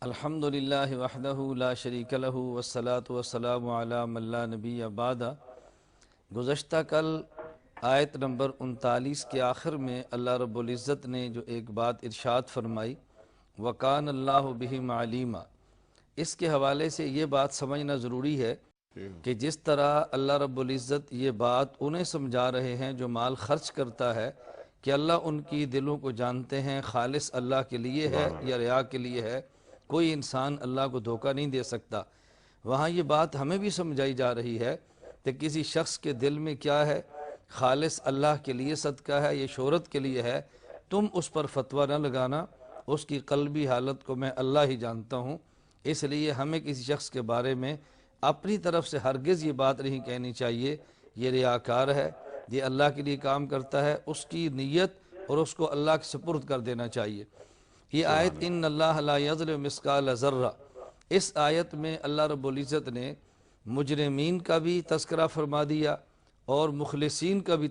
الحمد للہ وحدہ لا شریک لہ والصلاة والسلام علی من لا نبی بعد۔ گزشتہ کل آیت نمبر 39 کے آخر میں اللہ رب العزت نے جو ایک بات ارشاد فرمائی وَقَانَ اللَّهُ بِهِمْ عَلِيمًا، اس کے حوالے سے یہ بات سمجھنا ضروری ہے کہ جس طرح اللہ رب العزت یہ بات انہیں سمجھا رہے ہیں جو mال خرچ کرتا ہے کہ اللہ ان کی دلوں کو جانتے ہیں، خالص اللہ کے لیے ہے یا ریا کے لیے ہے، کوئی انسان اللہ کو دھوکہ نہیں دے سکتا۔ وہاں یہ بات ہمیں بھی سمجھائی جا رہی ہے کہ کسی شخص کے دل میں کیا ہے، خالص اللہ کے لیے صدقہ ہے، یہ شہرت کے لیے ہے، تم اس پر فتویٰ نہ لگانا، اس کی قلبی حالت کو میں اللہ ہی جانتا ہوں۔ اس لیے ہمیں کسی شخص کے بارے میں اپنی طرف سے ہرگز یہ بات نہیں کہنی چاہیے یہ ریاکار ہے، یہ اللہ کے لیے کام کرتا ہے، اس کی نیت اور اس کو اللہ کے سپرد کر دینا چاہیے۔ یہ آیت ان اللہ لا یظلم مثقال ذرہ، اس آیت میں اللہ رب العزت نے مجرمین کا بھی تذکرہ فرما دیا اور مخلصین کا بھی